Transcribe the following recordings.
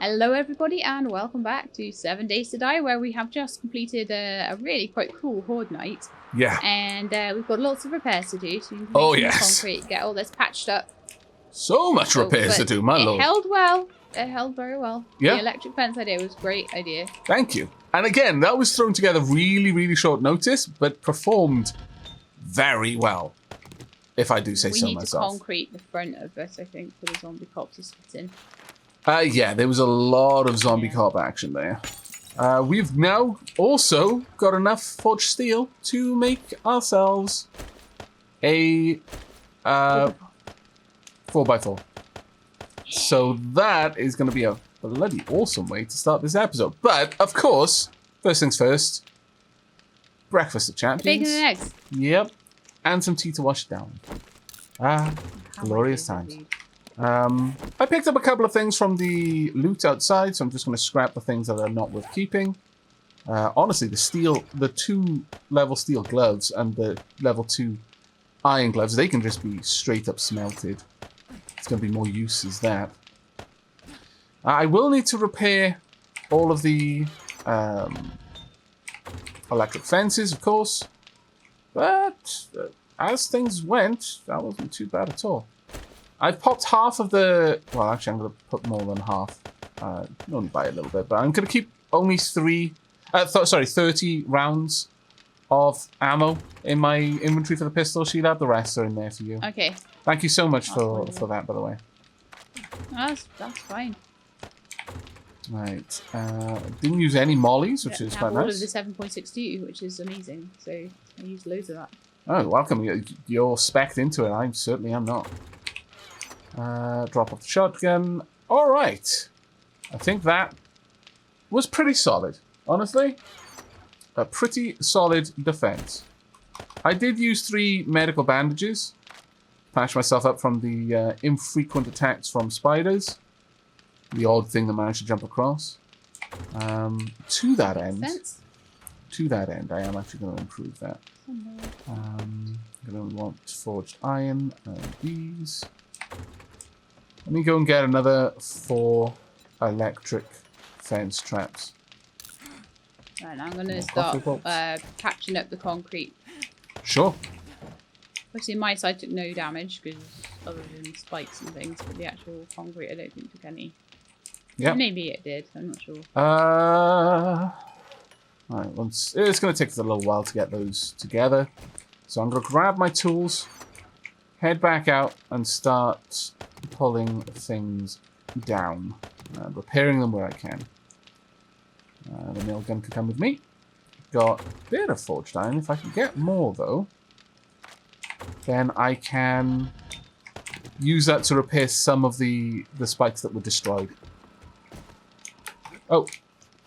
Hello everybody and welcome back to 7 Days to Die, where we have just completed a really quite cool horde night. Yeah. And we've got lots of repairs to do, so we can make some concrete, get all this patched up. So much repairs to do, my lord. It held well. It held very well. Yeah. The electric fence idea was a great idea. Thank you. And again, that was thrown together really short notice, but performed very well, if I do say so myself. We need to concrete the front of it, I think, for the zombie cops to fit in. Yeah, there was a lot of zombie cop action there. We've now also got enough forged steel to make ourselves a 4x4. So that is going to be a bloody awesome way to start this episode. But, of course, first things first, breakfast of champions. Bacon and eggs. Yep. And some tea to wash it down. Glorious times. I picked up a couple of things from the loot outside, so I'm just going to scrap the things that are not worth keeping. Honestly, the 2 level steel gloves and the level 2 iron gloves, they can just be straight up smelted. It's going to be more use as that. I will need to repair all of the electric fences, of course. But as things went, that wasn't too bad at all. I've popped half of the... Well, actually, I'm going to put more than half. Only by a little bit, but I'm going to keep only 30 rounds of ammo in my inventory for the pistol. Shelab, the rest are in there for you. Okay. Thank you so much for that, by the way. That's fine. Right. Didn't use any mollies, which is quite nice. All of the 7.62, which is amazing. So I used loads of that. Oh, welcome. You're specced into it. I certainly am not. Drop off the shotgun. All right. I think that was pretty solid. Honestly, a pretty solid defense. I did use 3 medical bandages. Patch myself up from the infrequent attacks from spiders. The odd thing that managed to jump across. To that end, I am actually going to improve that. I'm going to want forged iron and these. Let me go and get another 4 electric fence traps. Right, now I'm going to start patching up the concrete. Sure. Obviously, my side took no damage because other than spikes and things, but the actual concrete I don't think took any. Yeah. Maybe it did. I'm not sure. Right, it's going to take us a little while to get those together. So I'm going to grab my tools, head back out, and start pulling things down and repairing them where I can. The nail gun can come with me. Got a bit of forged iron. If I can get more, though, then I can use that to repair some of the spikes that were destroyed. Oh,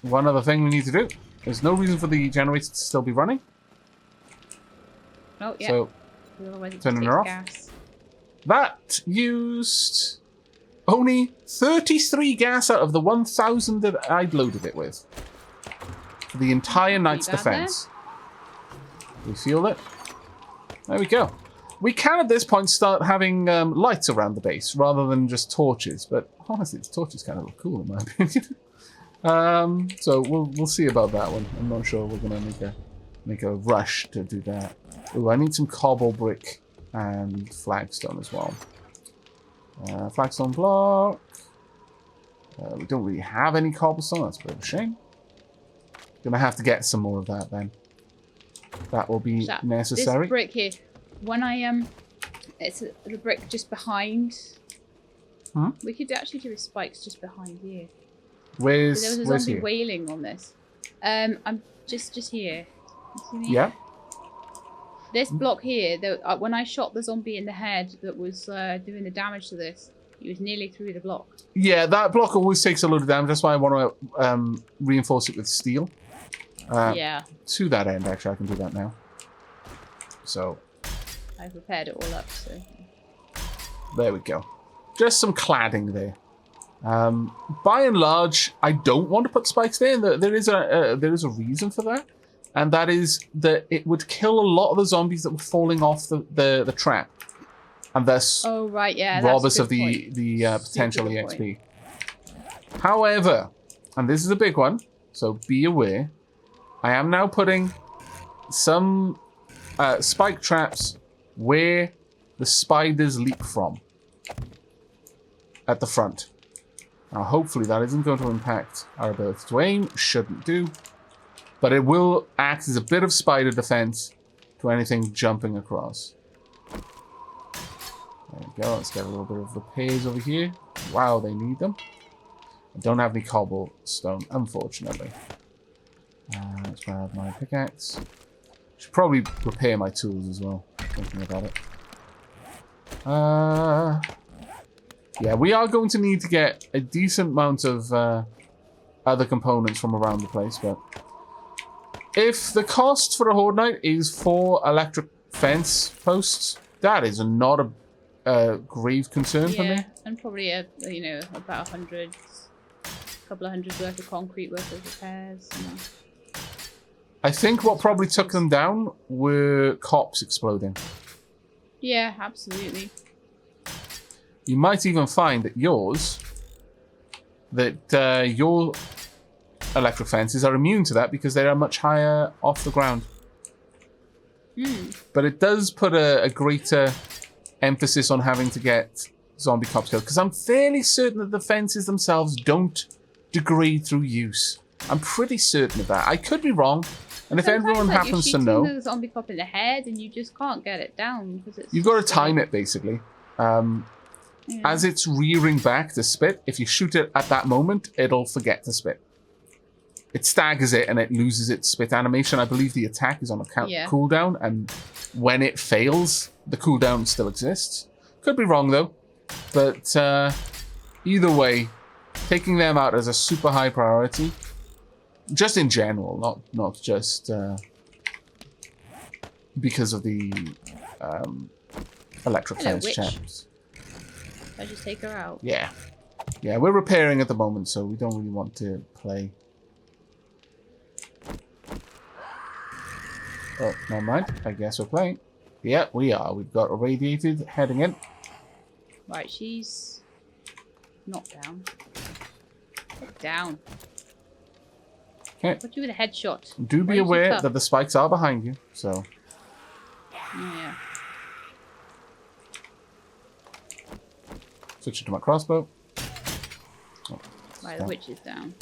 one other thing we need to do. There's no reason for the generator to still be running. Oh, yeah. So, turning her off. Gas. That used only 33 gas out of the 1,000 that I'd loaded it with. For the entire night's defense. We feel it? There we go. We can, at this point, start having lights around the base, rather than just torches. But, honestly, the torches kind of look cool, in my opinion. So we'll see about that one. I'm not sure we're gonna make a rush to do that. Ooh, I need some cobble brick and flagstone as well. Flagstone block. We don't really have any cobblestone. That's a bit of a shame. Gonna have to get some more of that then. That will be necessary. This brick here, when it's the brick just behind. Huh? We could actually do with spikes just behind here. There was a zombie wailing on this. I'm just here. You see me? Yeah. This block here, when I shot the zombie in the head that was doing the damage to this, he was nearly through the block. Yeah, that block always takes a load of damage. That's why I want to reinforce it with steel. Yeah. To that end, actually, I can do that now. So. I've repaired it all up, so. There we go. Just some cladding there. By and large, I don't want to put spikes there. There is a reason for that, and that is that it would kill a lot of the zombies that were falling off the trap. and thus rob us of the potential EXP. However, and this is a big one, so be aware, I am now putting some spike traps where the spiders leap from. At the front. Now, hopefully that isn't going to impact our ability to aim. Shouldn't do. But it will act as a bit of spider defense to anything jumping across. There we go. Let's get a little bit of repairs over here. Wow, they need them. I don't have any cobblestone, unfortunately. Let's grab my pickaxe. Should probably repair my tools as well. Thinking about it. Yeah, we are going to need to get a decent amount of other components from around the place, but if the cost for a Horde Night is 4 electric fence posts, that is not a grave concern for me. Yeah, and probably about 100, couple of hundred worth of concrete worth of repairs. I think what probably took them down were cops exploding. Yeah, absolutely. You might even find that your electric fences are immune to that because they are much higher off the ground. But it does put a greater emphasis on having to get zombie cops killed, because I'm fairly certain that the fences themselves don't degrade through use. I'm pretty certain of that. I could be wrong, and if everyone happens to know... You're shooting the zombie cop in the head and you just can't get it down because it's... You've got to time it, basically. As it's rearing back to spit, if you shoot it at that moment, it'll forget to spit. It staggers it and it loses its spit animation. I believe the attack is on a cooldown, and when it fails, the cooldown still exists. Could be wrong, though. But either way, taking them out as a super high priority, just in general, not just because of the electric fence champs. I just take her out. Yeah. Yeah, we're repairing at the moment, so we don't really want to play. Oh, never mind. I guess we're playing. Yeah, we are. We've got irradiated heading in. Right, she's not down. Get down. Okay. Put you with a headshot. Do be aware that the spikes are behind you, so. Yeah. Switch it to my crossbow. Oh, right, the witch is down.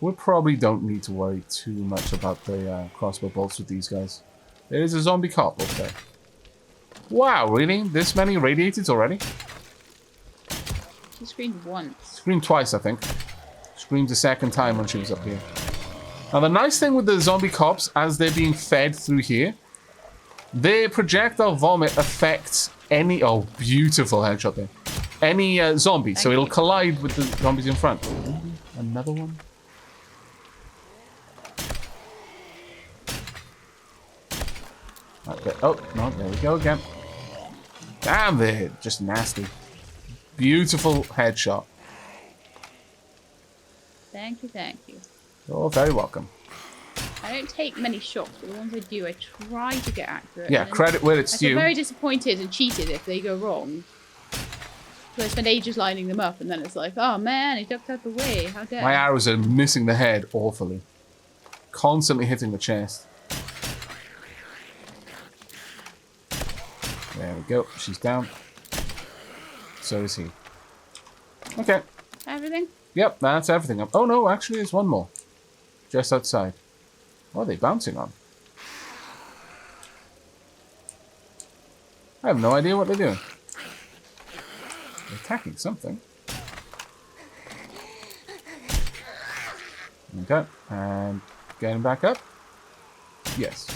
We probably don't need to worry too much about the crossbow bolts with these guys. There is a zombie cop up there. Wow, really? This many irradiateds already? She screamed once. Screamed twice, I think. Screamed a second time when she was up here. Now, the nice thing with the zombie cops, as they're being fed through here, their projectile vomit affects any... Oh, beautiful headshot there. Any zombie, so it'll collide with the zombies in front. Another one? Okay. Oh, no, there we go again. Damn, they're just nasty. Beautiful headshot. Thank you, thank you. You're very welcome. I don't take many shots, but the ones I do, I try to get accurate. Yeah, credit where it's due. I'm very disappointed and cheated if they go wrong. So I spend ages lining them up, and then it's like, oh man, he ducked out the way. How dare. My arrows are missing the head awfully. Constantly hitting the chest. There we go. She's down. So is he. Okay. Everything? Yep, that's everything. Oh no, actually there's one more. Just outside. What are they bouncing on? I have no idea what they're doing. They're attacking something. Okay, and getting back up. Yes.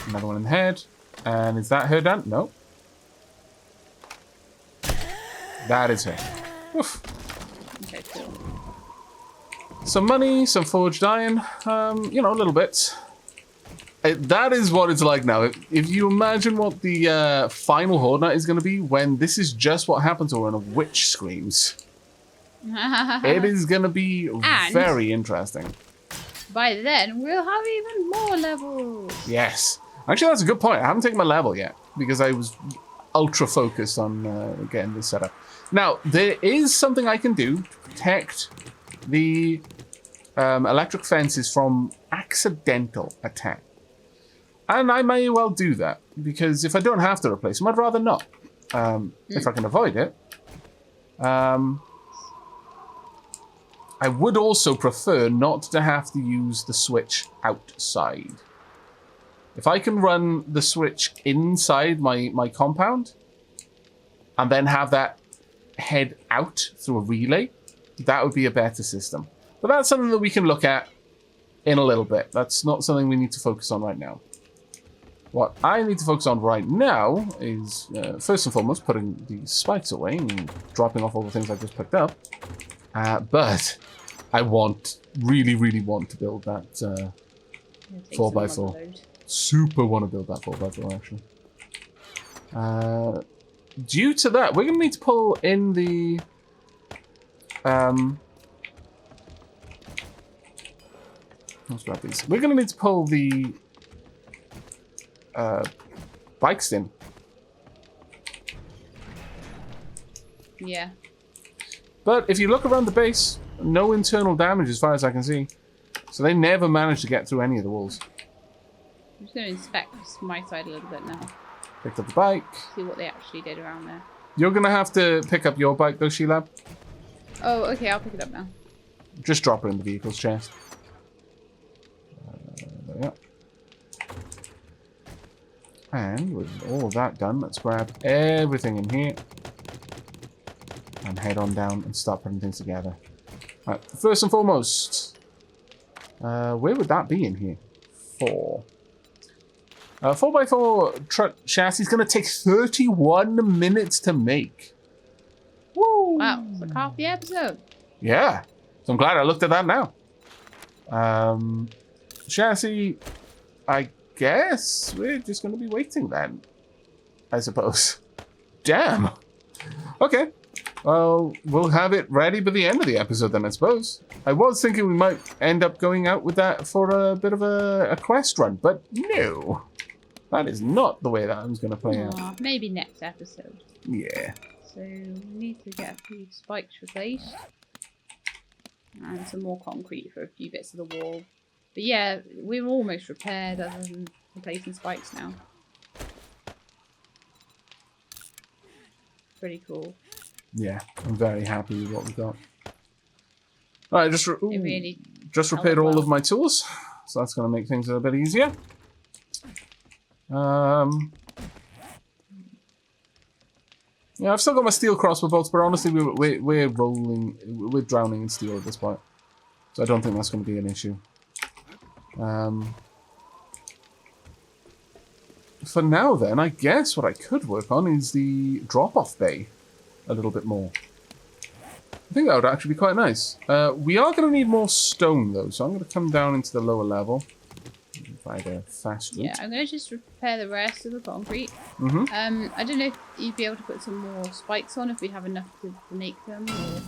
Another one in the head. And is that her done? No. That is her. Oof. Okay, cool. Some money, some forged iron, you know, a little bit. That is what it's like now. If you imagine what the final Horde Night is going to be when this is just what happens when a witch screams. It is going to be very interesting. By then, we'll have even more levels. Yes. Actually, that's a good point. I haven't taken my level yet because ultra focused on getting this set up. Now, there is something I can do to protect the electric fences from accidental attack. And I may well do that, because if I don't have to replace them, I'd rather not. If I can avoid it. I would also prefer not to have to use the switch outside. If I can run the switch inside my compound, and then have that head out through a relay, that would be a better system. But that's something that we can look at in a little bit. That's not something we need to focus on right now. What I need to focus on right now is, first and foremost, putting these spikes away and dropping off all the things I just picked up. But I really, really want to build that 4x4. Super want to build that 4x4, actually. Due to that, we're going to need to pull in the... let's grab these. We're going to need to pull the bikes in. Yeah. But if you look around the base, no internal damage as far as I can see. So they never managed to get through any of the walls. I'm just going to inspect my side a little bit now. Picked up the bike. See what they actually did around there. You're going to have to pick up your bike though, Shelab. Oh, okay, I'll pick it up now. Just drop her in the vehicle's chest. There we go. And with all of that done, let's grab everything in here. And head on down and start putting things together. Right, first and foremost, where would that be in here? 4. 4x4 truck chassis is going to take 31 minutes to make. Woo! Wow, it's like half the episode. Yeah, so I'm glad I looked at that now. Chassis, I guess we're just going to be waiting then, I suppose. Damn. Okay. Well, we'll have it ready by the end of the episode then, I suppose. I was thinking we might end up going out with that for a bit of a quest run, but no. That is not the way that I'm going to play out. Maybe next episode. Yeah. So we need to get a few spikes replaced. And some more concrete for a few bits of the wall. But yeah, we're almost repaired other than replacing spikes now. Pretty cool. Yeah, I'm very happy with what we got. Alright, just repaired all of my tools. So that's going to make things a bit easier. Yeah, I've still got my steel crossbow bolts, but honestly, we're drowning in steel at this point. So I don't think that's going to be an issue. For now then, I guess what I could work on is the drop-off bay a little bit more. I think that would actually be quite nice. We are going to need more stone though, so I'm going to come down into the lower level. By the fast route. Yeah, I'm going to just repair the rest of the concrete. I don't know if you'd be able to put some more spikes on if we have enough to make them. Or...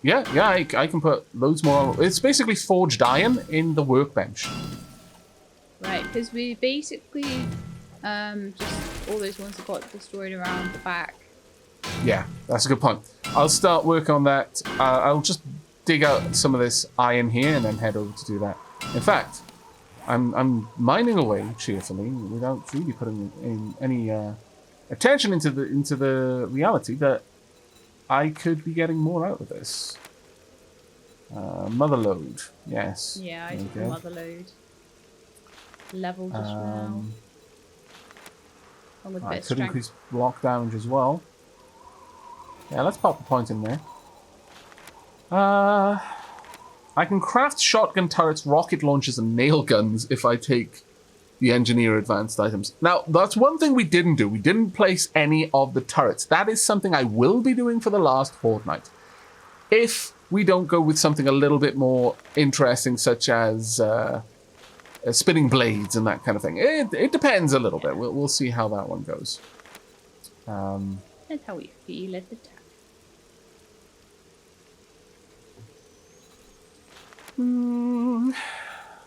Yeah, I can put loads more on. It's basically forged iron in the workbench. Right, because we basically just all those ones that got destroyed around the back. Yeah, that's a good point. I'll start work on that. I'll just dig out some of this iron here and then head over to do that. In fact, I'm mining away cheerfully without really putting in any attention into the reality that I could be getting more out of this. Mother load, yes. Yeah, I took the mother load. Level just now. I could increase block damage as well. Yeah, let's pop a point in there. I can craft shotgun turrets, rocket launchers, and nail guns if I take the engineer advanced items. Now, that's one thing we didn't do. We didn't place any of the turrets. That is something I will be doing for the last fortnight. If we don't go with something a little bit more interesting, such as spinning blades and that kind of thing. It depends a little bit. We'll see how that one goes. That's how we feel at the time.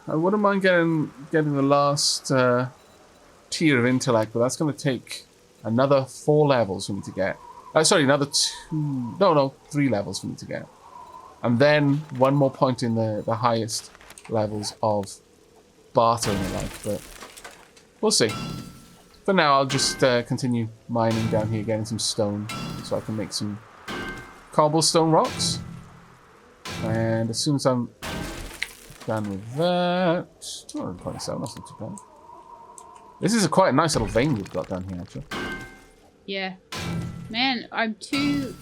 I wouldn't mind getting the last tier of intellect, but that's going to take another 4 levels for me to get. Sorry, another 3 levels for me to get. And then 1 more point in the highest levels of bartering in life. But we'll see. For now, I'll just continue mining down here, getting some stone so I can make some cobblestone rocks. And as soon as I'm done with that... 227, that's not too bad. This is quite a nice little vein we've got down here, actually. Yeah. Man, I'm two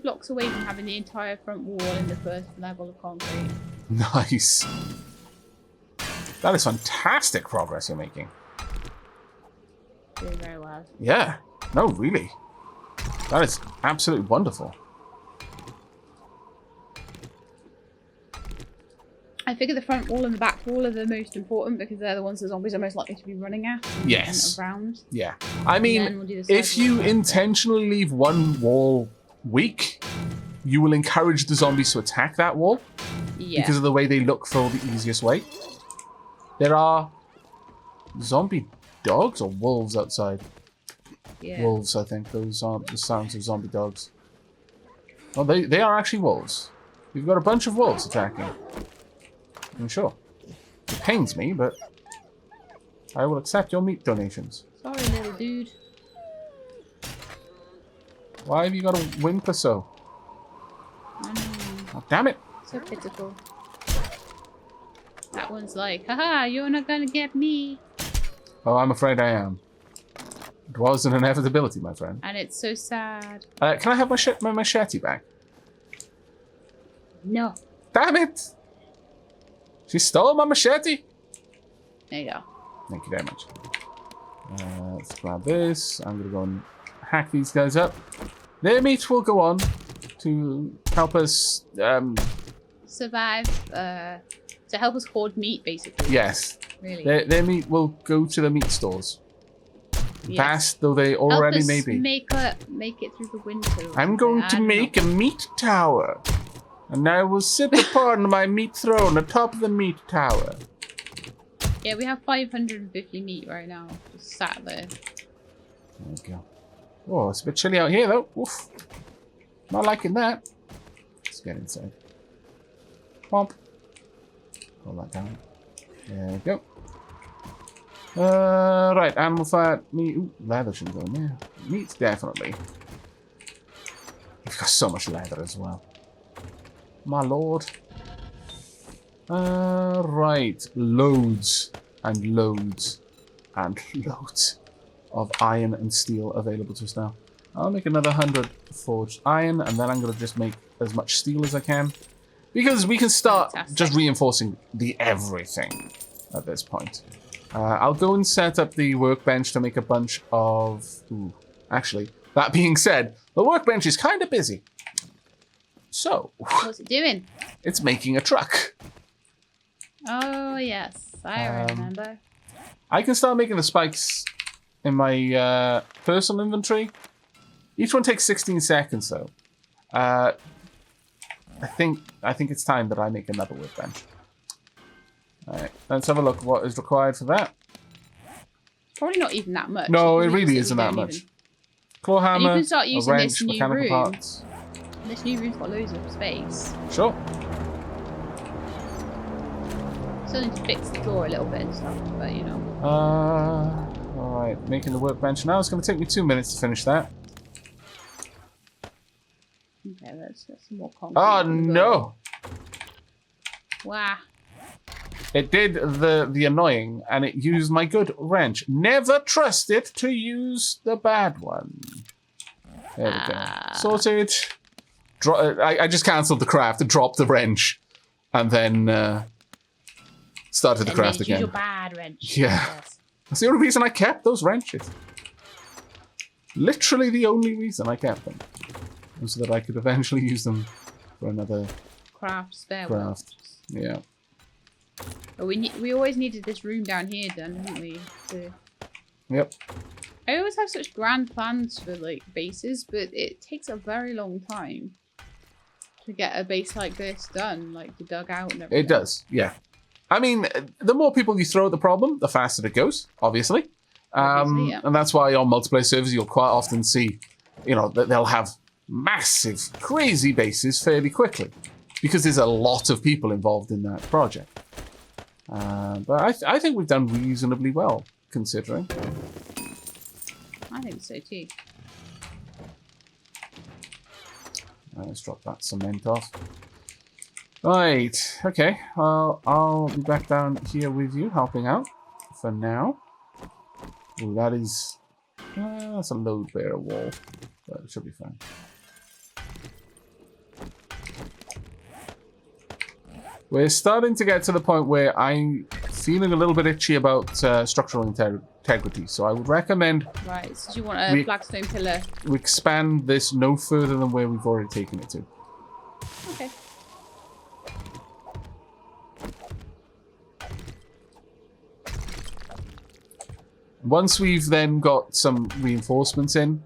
blocks away from having the entire front wall in the first level of concrete. Nice. That is fantastic progress you're making. Doing very well. Yeah. No, really. That is absolutely wonderful. I figure the front wall and the back wall are the most important because they're the ones the zombies are most likely to be running at. Yes. And around. Yeah. I mean, if you intentionally leave one wall weak, you will encourage the zombies to attack that wall. Yeah. Because of the way they look for the easiest way. There are zombie dogs or wolves outside. Yeah. Wolves, I think. Those aren't the sounds of zombie dogs. Oh, they are actually wolves. You've got a bunch of wolves attacking. I'm sure. It pains me, but I will accept your meat donations. Sorry, little dude. Why have you got to whimper so? Oh, damn it. So pitiful. That one's like, haha, you're not gonna get me. Oh, I'm afraid I am. It was an inevitability, my friend. And it's so sad. Can I have my machete back? No. Damn it! She stole my machete! There you go. Thank you very much. Let's grab this. I'm going to go and hack these guys up. Their meat will go on to help us... survive. To help us hoard meat, basically. Yes. Really. Their meat will go to the meat stores. Yes. Vast though they already help us may be. Make it through the winter. I'm going to make a meat tower. And I will sit upon my meat throne atop the meat tower. Yeah, we have 550 meat right now. Just sat there. There we go. Oh, it's a bit chilly out here though. Oof. Not liking that. Let's get inside. Womp. Pull that down. There we go. Right, animal fat, meat. Ooh, leather should go in there. Meat, definitely. We've got so much leather as well. My lord. Right. Loads and loads and loads of iron and steel available to us now. I'll make another 100 forged iron, and then I'm going to just make as much steel as I can. Because we can start just reinforcing the everything at this point. I'll go and set up the workbench to make a bunch of... Ooh, actually, that being said, the workbench is kind of busy. So... What's it doing? It's making a truck. Oh, yes. I remember. I can start making the spikes in my personal inventory. Each one takes 16 seconds, though. I think it's time that I make another workbench. Alright, let's have a look what is required for that. Probably not even that much. No, it really isn't that much. Claw hammer, and you can start using a wrench, this new mechanical room. parts. This new room's got loads of space. Sure. Still need to fix the floor a little bit and stuff, but you know. Alright, making the workbench now. It's going to take me 2 minutes to finish that. Okay, let's get some more concrete. Oh, no! Wow. It did the annoying, and it used my good wrench. Never trust it to use the bad one. There we go. Sorted. I just cancelled the craft and dropped the wrench, and then started the craft again. Use your bad wrench. Yeah. Yes. That's the only reason I kept those wrenches. Literally the only reason I kept them. So that I could eventually use them for another spare craft. Yeah. But we always needed this room down here done, didn't we? Yep. I always have such grand plans for like bases, but it takes a very long time to get a base like this done, like the dugout and everything. It does, yeah. I mean, the more people you throw at the problem, the faster it goes, obviously. Obviously, yeah. And that's why on multiplayer servers you'll quite often see, you know, that they'll have massive, crazy bases fairly quickly because there's a lot of people involved in that project. But I think we've done reasonably well, considering. I think so too. Let's drop that cement off. Right, okay. I'll be back down here with you, helping out for now. Ooh, that is... that's a load bearer wall, but it should be fine. We're starting to get to the point where I'm feeling a little bit itchy about structural integrity, so I would recommend... Right, so do you want a flagstone pillar? We expand this no further than where we've already taken it to. Okay. Once we've then got some reinforcements in,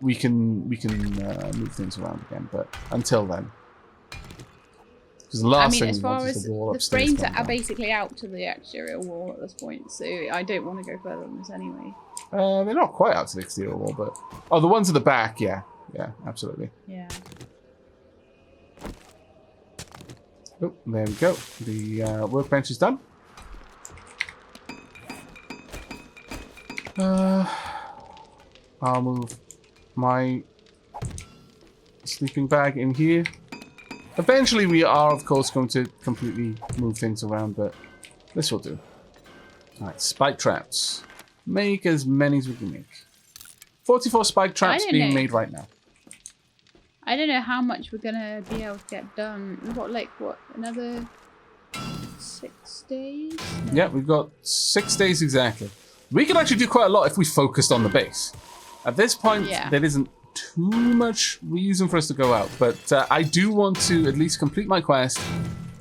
we can move things around again. But until then, because the last thing as far as the frames are basically out to the exterior wall at this point, so I don't want to go further than this anyway. They're not quite out to the exterior wall, but the ones at the back, yeah, absolutely. Yeah. Oh, there we go. The workbench is done. I'll move my sleeping bag in here. Eventually we are, of course, going to completely move things around, but this will do. Alright, spike traps. Make as many as we can make. 44 spike traps being made right now. I don't know how much we're going to be able to get done. We've got, like, what, another 6 days? No. Yeah, we've got 6 days exactly. We can actually do quite a lot if we focused on the base. At this point, there isn't too much reason for us to go out, but I do want to at least complete my quest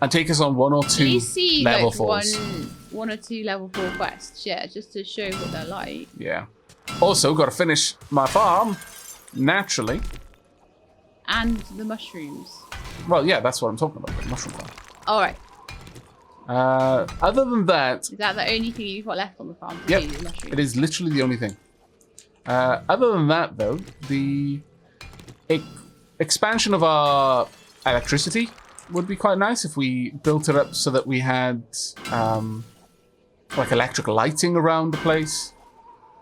and take us on 1 or 2 level 4s. One or 2 level 4 quests, yeah, just to show what they're like. Yeah. Also, got to finish my farm, naturally. And the mushrooms. Well, yeah, that's what I'm talking about, the mushroom farm. Alright. Other than that... Is that the only thing you've got left on the farm? Yep, it is literally the only thing. Other than that, though, the expansion of our electricity would be quite nice if we built it up so that we had like electric lighting around the place.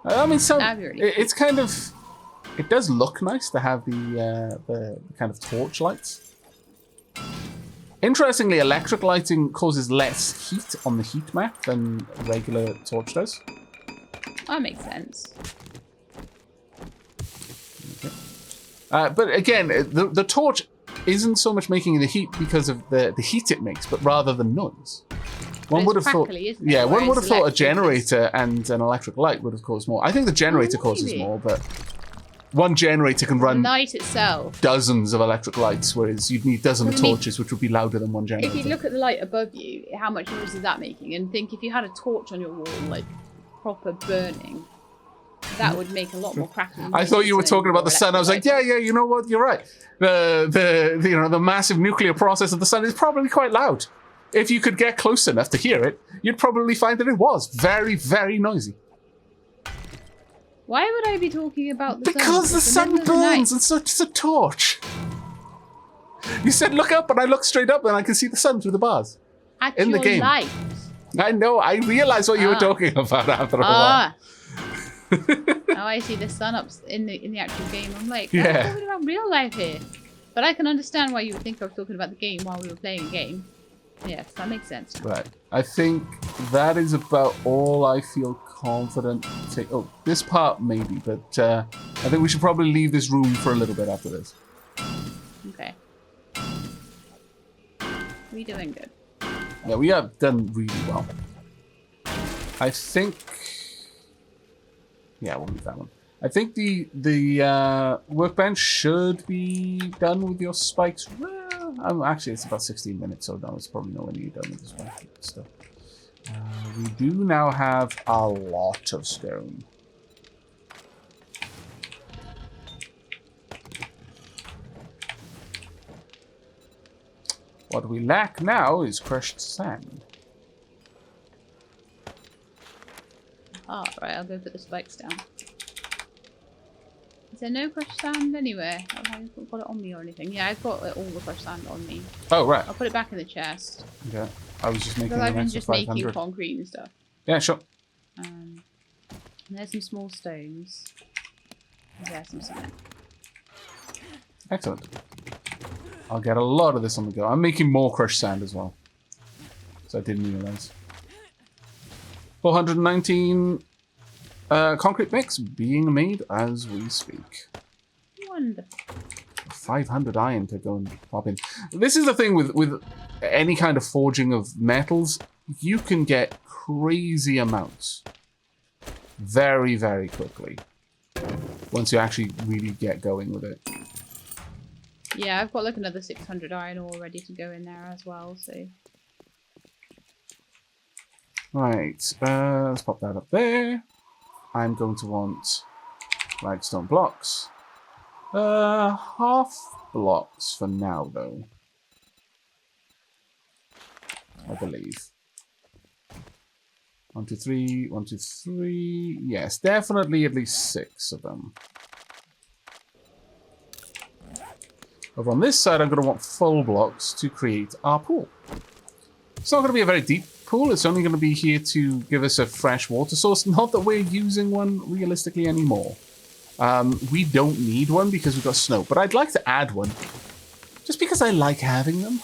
I mean, it's kind of... It does look nice to have the kind of torch lights. Interestingly, electric lighting causes less heat on the heat map than regular torch does. That makes sense. Okay. But again, the torch isn't so much making the heat because of the heat it makes, but rather the noise. One would have thought, yeah, one would have thought a generator and an electric light would have caused more. I think the generator causes more, but one generator can run the night itself dozens of electric lights, whereas you'd need dozens of torches, which would be louder than one generator. If you look at the light above you, how much noise is that making? And think if you had a torch on your wall, like proper burning, that would make a lot more crackling. I thought you were talking about the sun. I was like, yeah, you know what? You're right. The massive nuclear process of the sun is probably quite loud. If you could get close enough to hear it, you'd probably find that it was very, very noisy. Why would I be talking about the sun? Because the sun burns, and so it's a torch. You said look up, and I looked straight up, and I can see the sun through the bars. In the game. Light. I know, I realised what you were talking about after a while. Now I see the sun up in the actual game. I'm like, I'm talking about real life here. But I can understand why you would think I was talking about the game while we were playing a game. Yes, that makes sense. Right. I think that is about all I feel confident to take. Oh, this part maybe, but I think we should probably leave this room for a little bit after this. Okay. We're doing good. Yeah, we have done really well. I think... Yeah, we'll leave that one. I think the workbench should be done with your spikes. Well, actually, it's about 16 minutes, so no, it's probably nowhere near done with this one. Still. We do now have a lot of stone. What we lack now is crushed sand. Oh, right, I'll go put the spikes down. Is there no crushed sand anywhere? Have I got it on me or anything? Yeah, I've got all the crushed sand on me. Oh, right. I'll put it back in the chest. Okay. I was just making Because I've an been extra just 500. making concrete and stuff. Yeah, sure. And there's some small stones. There's some cement. Excellent. I'll get a lot of this on the go. I'm making more crushed sand as well. So I didn't realize. 419 concrete mix being made as we speak. Wonderful. 500 iron to go and pop in. This is the thing with any kind of forging of metals. You can get crazy amounts very, very quickly once you actually really get going with it. Yeah, I've got like another 600 iron ore ready to go in there as well, so... Right, let's pop that up there. I'm going to want flagstone blocks. Half blocks for now, though. I believe. 1, 2, 3, 1, 2, 3. Yes, definitely at least 6 of them. Over on this side, I'm going to want full blocks to create our pool. It's not going to be a very deep pool. It's only going to be here to give us a fresh water source. Not that we're using one realistically anymore. We don't need one because we've got snow. But I'd like to add one. Just because I like having them.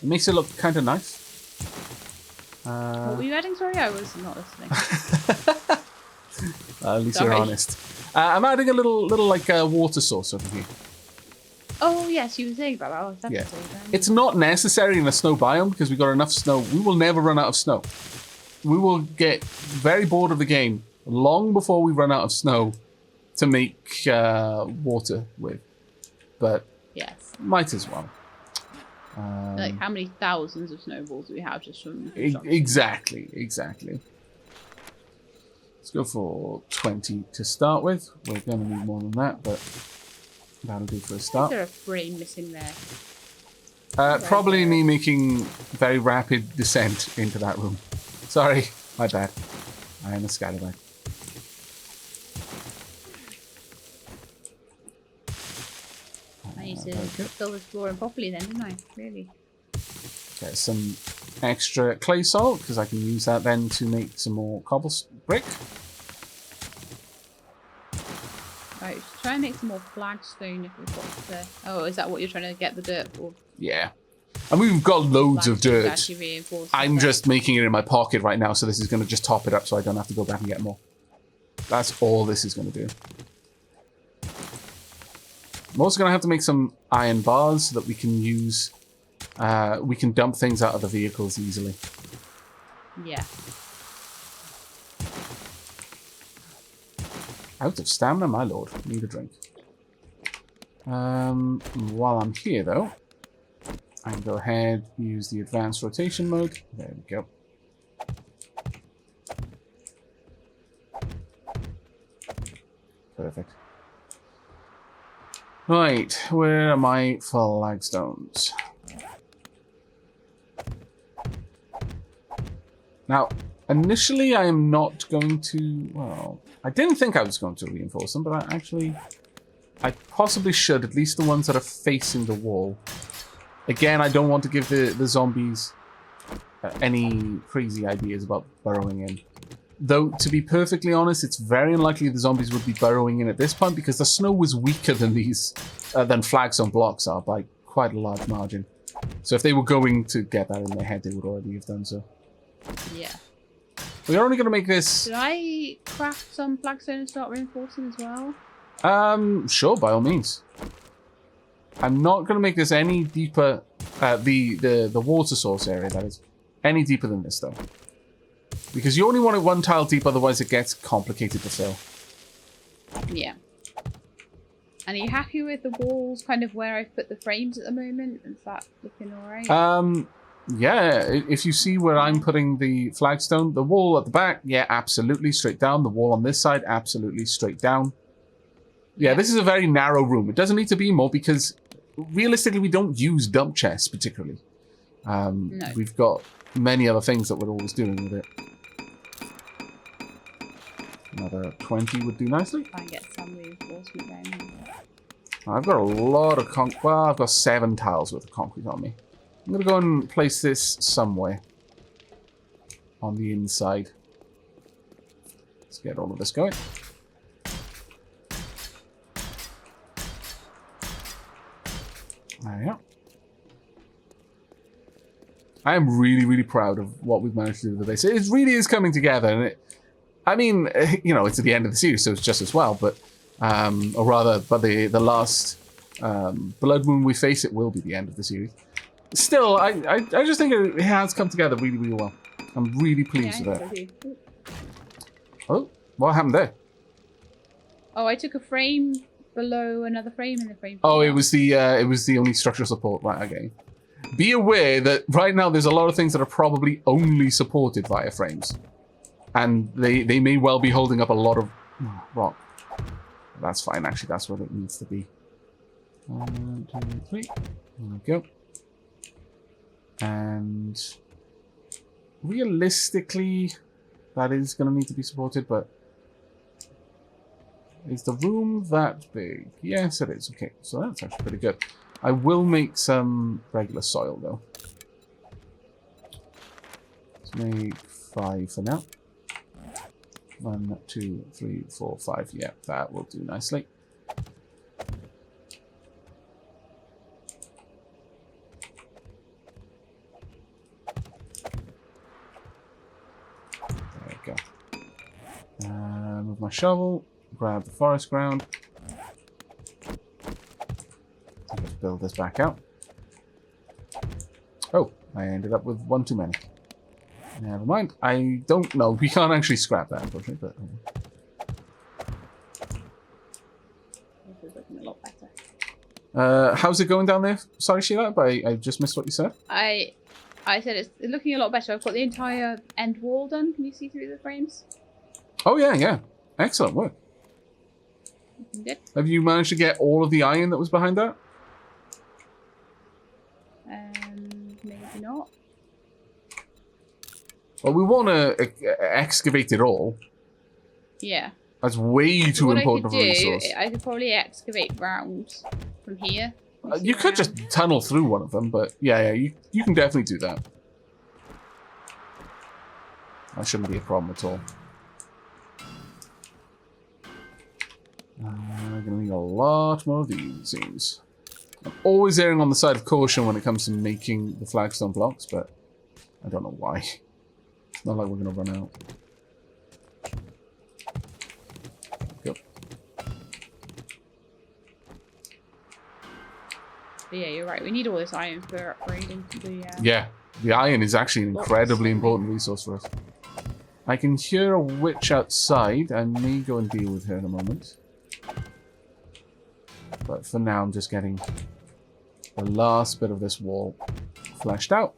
It makes it look kind of nice. What were you adding? Sorry, I was not listening. At least you're honest. I'm adding a little like water source over here. Oh, yes, you were saying about that last episode. Yeah. It's not necessary in a snow biome because we've got enough snow. We will never run out of snow. We will get very bored of the game long before we run out of snow to make water with. But yes, might as well. Like how many thousands of snowballs do we have just from... Exactly. Let's go for 20 to start with. We're going to need more than that, but... that'll do for a start. Is there a frame missing there? Probably me making very rapid descent into that room. Sorry, my bad. I am a scallywag. I need to fill this floor in properly then, didn't I? Really? Get some extra clay salt, because I can use that then to make some more cobblestone brick. Right, try and make some more flagstone if we've got the... Oh, is that what you're trying to get the dirt for? Yeah. And we've got loads of dirt. I'm that. just making it in my pocket right now, so this is going to just top it up so I don't have to go back and get more. That's all this is going to do. I'm also going to have to make some iron bars so that we can use... we can dump things out of the vehicles easily. Yeah. Out of stamina, my lord. Need a drink. While I'm here, though, I can go ahead and use the advanced rotation mode. There we go. Perfect. Right, where are my flagstones? Now, initially I am not going to... Well, I didn't think I was going to reinforce them, but I possibly should, at least the ones that are facing the wall. Again, I don't want to give the zombies any crazy ideas about burrowing in. Though, to be perfectly honest, it's very unlikely the zombies would be burrowing in at this point because the snow was weaker than than flagstone blocks are by quite a large margin. So if they were going to get that in their head, they would already have done so. Yeah. We're only going to make this... Did I craft some flagstone and start reinforcing as well? Sure, by all means. I'm not going to make this any deeper, the water source area, that is, any deeper than this, though. Because you only want it one tile deep, otherwise it gets complicated to fill. Yeah. And are you happy with the walls, kind of where I've put the frames at the moment? Is that looking alright? Yeah, if you see where I'm putting the flagstone, the wall at the back, yeah, absolutely straight down. The wall on this side, absolutely straight down. Yeah, this is a very narrow room. It doesn't need to be more because realistically we don't use dump chests particularly. No. We've got many other things that we're always doing with it. Another 20 would do nicely. Try and get some reinforcement down here. I've got a lot of concrete. Well, I've got 7 tiles worth of concrete on me. I'm going to go and place this somewhere on the inside. Let's get all of this going. There we go. I am really, really proud of what we've managed to do with this. It really is coming together. And I mean, you know, it's at the end of the series, so it's just as well. But, or rather, but the last Blood Moon we face, it will be the end of the series. Still, I just think it has come together really, really well. I'm really pleased with that. Oh, what happened there? Oh, I took a frame below another frame in the frame. Oh, it was the only structural support. Right, okay. Be aware that right now there's a lot of things that are probably only supported via frames. And they may well be holding up a lot of rock. That's fine, actually, that's what it needs to be. 1, 2, 3. There we go. And realistically, that is going to need to be supported, but is the room that big? Yes, it is. Okay, so that's actually pretty good. I will make some regular soil, though. Let's make 5 for now. 1, 2, 3, 4, 5. Yeah, that will do nicely. There we go. Move my shovel. Grab the forest ground. Let's build this back out. Oh, I ended up with 1 too many. Never mind. I don't know. We can't actually scrap that, unfortunately. But this is looking a lot better. how's it going down there? Sorry, Sheila, but I just missed what you said. I said it's looking a lot better. I've got the entire end wall done. Can you see through the frames? Oh yeah, yeah. Excellent work. Good. Have you managed to get all of the iron that was behind that? Maybe not. Well, we want to excavate it all. Yeah. That's way too important of a resource. I could probably excavate round from here. You could just tunnel through one of them, but yeah, you can definitely do that. That shouldn't be a problem at all. I'm going to need a lot more of these, it seems. I'm always erring on the side of caution when it comes to making the flagstone blocks, but I don't know why. It's not like we're going to run out. Go. But yeah, you're right. We need all this iron for upgrading the... Yeah, the iron is actually an incredibly important resource for us. I can hear a witch outside. I may go and deal with her in a moment. But for now, I'm just getting the last bit of this wall fleshed out.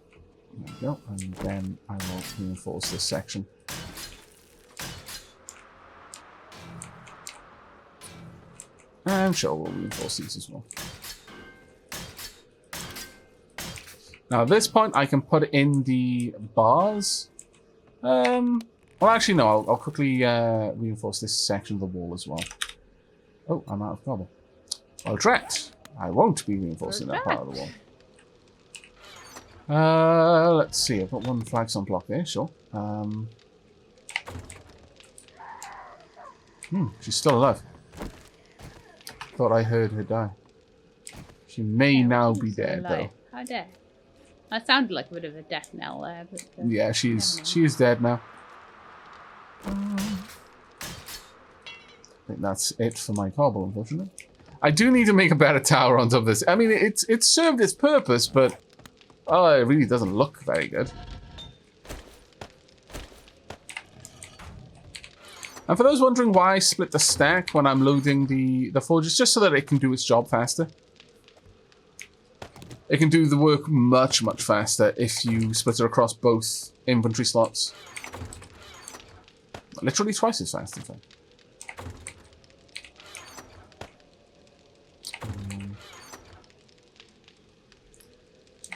There we go. And then I will reinforce this section. And sure, we'll reinforce these as well. Now, at this point, I can put in the bars. Well, actually, no. I'll quickly reinforce this section of the wall as well. Oh, I'm out of cobble. Oh, drat. I won't be reinforcing that part of the wall. Let's see. I've got 1 flagstone block there, sure. She's still alive. Thought I heard her die. She may now be dead, though. How dead? That sounded like a bit of a death knell there, but... yeah, she is dead now. I think that's it for my cobble, unfortunately. I do need to make a better tower on top of this. I mean, it's served its purpose, but it really doesn't look very good. And for those wondering why I split the stack when I'm loading the forge, it's just so that it can do its job faster. It can do the work much, much faster if you split it across both inventory slots. Literally twice as fast, in fact.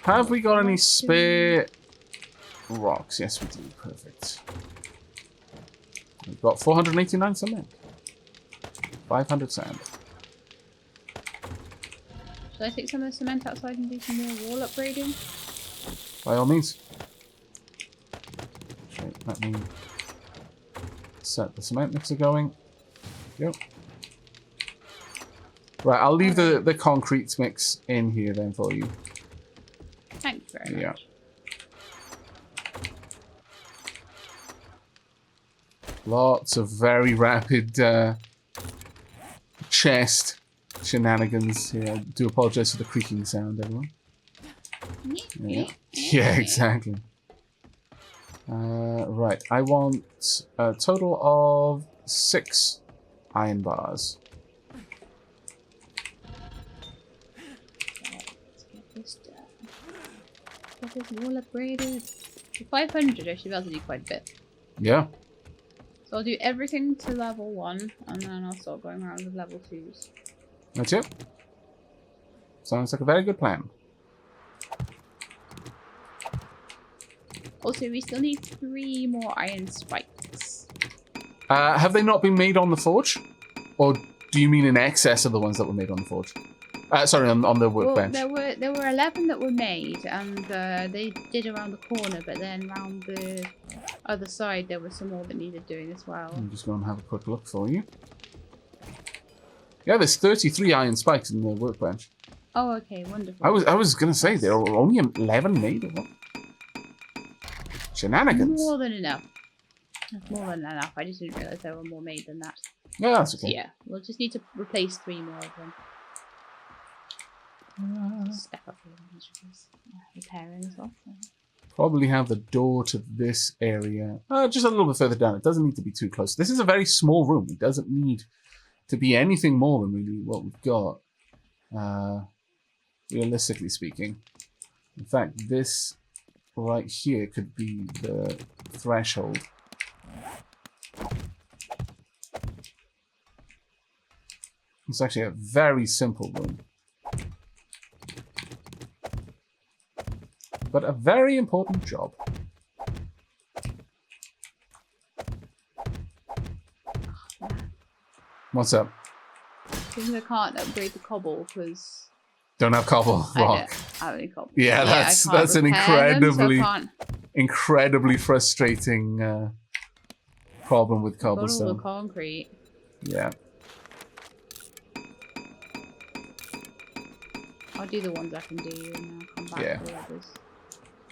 Have we got any spare rocks? Yes, we do. Perfect. There we We've got 489 cement. 500 sand. Should I take some of the cement outside and do some more wall upgrading? By all means. Okay, let me set the cement mixer going. Yep. Right, I'll leave the concrete mix in here then for you. Thanks very much. Lots of very rapid chest shenanigans. Yeah, I do apologize for the creaking sound, everyone. Yeah, exactly. Right, I want a total of 6 iron bars. Let's get this done. Get this wall upgraded. For 500, I should be able to do quite a bit. Yeah. So I'll do everything to level 1, and then I'll start going around with level 2s. That's it. Sounds like a very good plan. Also, we still need 3 more iron spikes. Have they not been made on the forge? Or do you mean in excess of the ones that were made on the forge? Sorry, on the workbench. Well, there were 11 that were made, and they did around the corner, but then around the other side there were some more that needed doing as well. I'm just going to have a quick look for you. Yeah, there's 33 iron spikes in the workbench. Oh, okay, wonderful. I was going to say, there are only 11 made of them. Shenanigans. More than enough. That's more than enough. I just didn't realise there were more made than that. Yeah, that's okay. So yeah, we'll just need to replace 3 more of them. Step up for repairing as well. So. Probably have the door to this area. Just a little bit further down. It doesn't need to be too close. This is a very small room. It doesn't need to be anything more than really what we've got. Realistically speaking. In fact, this right here could be the threshold. It's actually a very simple room. But a very important job. What's up? Because I can't upgrade the cobble because don't have cobble rock. I don't have any cobble. Yeah, that's an incredibly frustrating problem with cobblestone. All the concrete. Yeah. I'll do the ones I can do and I'll come back to the others.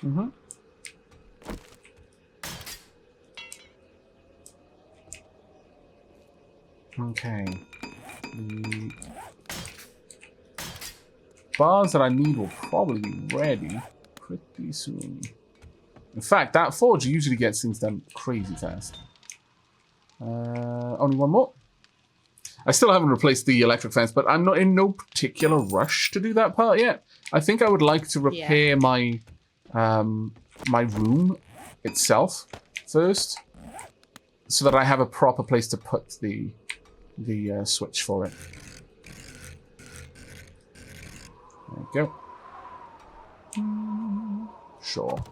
Mm-hmm. Okay. The bars that I need will probably be ready pretty soon. In fact, that forge usually gets things done crazy fast. Only one more. I still haven't replaced the electric fence, but I'm not in no particular rush to do that part yet. I think I would like to repair my my room itself first, so that I have a proper place to put the switch for it. There we go. Sure.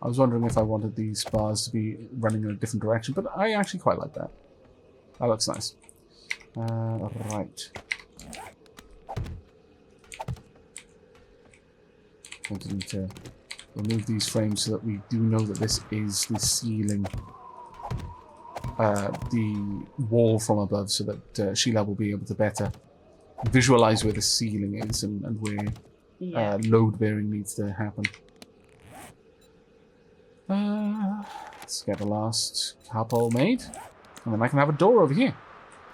I was wondering if I wanted these bars to be running in a different direction, but I actually quite like that. That looks nice. Right. I need to remove these frames so that we do know that this is the ceiling. The wall from above, so that Shelab will be able to better visualize where the ceiling is and where load bearing needs to happen. Let's get the last couple made, and then I can have a door over here.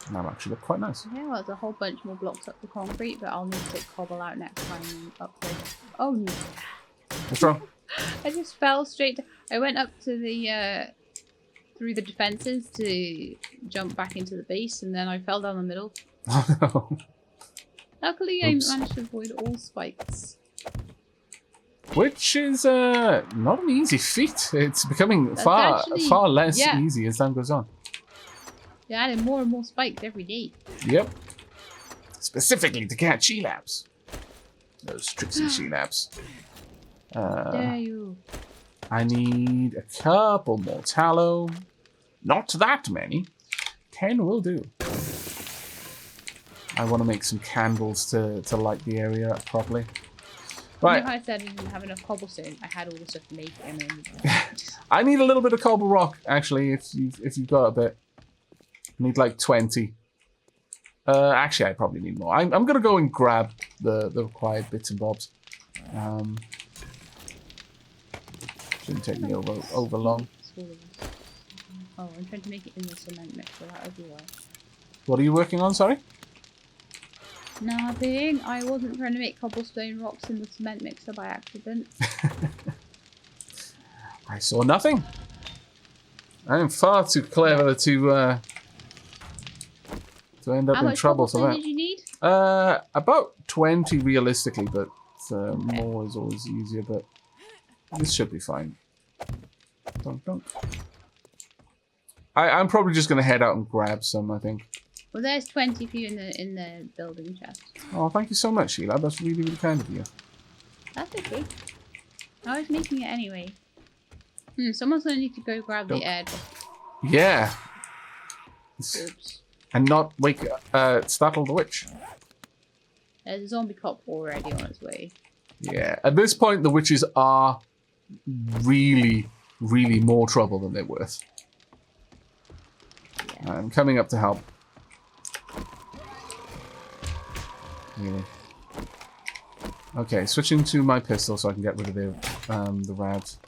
And that'll actually look quite nice. Yeah, well, there's a whole bunch more blocks up the concrete, but I'll need to take cobble out next time and upgrade. Oh no! What's wrong? I just fell straight. I went up to the through the defenses to jump back into the base, and then I fell down the middle. Oh no! Luckily, I managed to avoid all spikes. Which is not an easy feat. It's becoming far less easy as time goes on. They're adding more and more spikes every day. Yep. Specifically to catch Shelabs. Those tricksy Shelabs. Dare you? I need a couple more tallow. Not that many. 10 will do. I want to make some candles to light the area up properly. Right. You know how I said I didn't have enough cobblestone? I had all the stuff to make it. I mean, I need a little bit of cobble rock, actually, if you've got a bit. I need like 20. Actually, I probably need more. I'm going to go and grab the required bits and bobs. Shouldn't take me over long. Oh, I'm trying to make it in the cement mixer. That would be well. What are you working on, sorry? Nothing. I wasn't trying to make cobblestone rocks in the cement mixer by accident. I saw nothing. I am far too clever to end up in trouble for that. How much cobblestone did you need? About 20 realistically, but more is always easier. But this should be fine. Dunk. I'm probably just going to head out and grab some, I think. Well, there's 20 for you in the building chest. Oh, thank you so much, Shelab. That's really, really kind of you. That's okay. I was making it anyway. Someone's going to need to go grab the air. Yeah. Oops. And not startle the witch. There's a zombie cop already on its way. Yeah. At this point, the witches are really, really more trouble than they're worth. Yeah. I'm coming up to help. Really. Okay, switching to my pistol so I can get rid of the rads.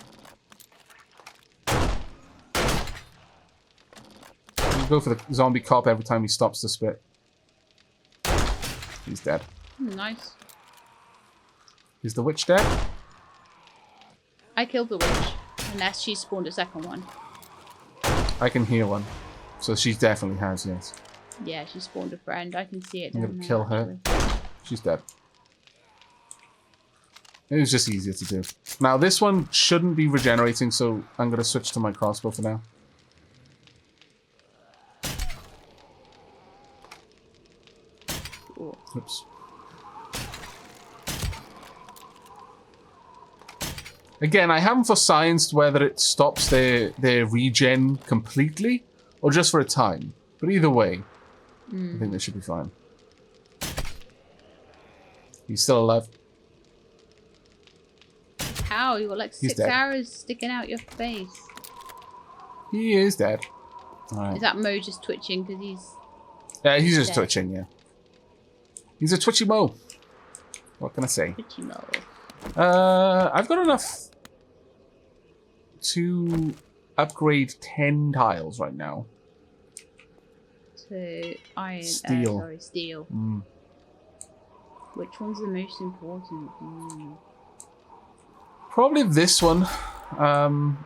Go for the zombie cop every time he stops to spit. He's dead. Nice. Is the witch dead? I killed the witch. Unless she spawned a second one. I can hear one. So she definitely has, yes. Yeah, she spawned a friend. I can see it. I'm gonna kill her. She's dead. It was just easier to do. Now this one shouldn't be regenerating, so I'm gonna switch to my crossbow for now. Cool. Oops. Again, I haven't for scienced whether it stops their regen completely or just for a time. But either way, I think they should be fine. He's still alive. How? You got like He's 6 dead. arrows sticking out your face. He is dead. Alright. Is that Mo just twitching because he's... Yeah, he's just dead? twitching, yeah. He's a twitchy Mo. What can I say? Twitchy Mo. I've got enough to upgrade 10 tiles right now. To iron... Steel. sorry, steel. Which one's the most important? Probably this one. On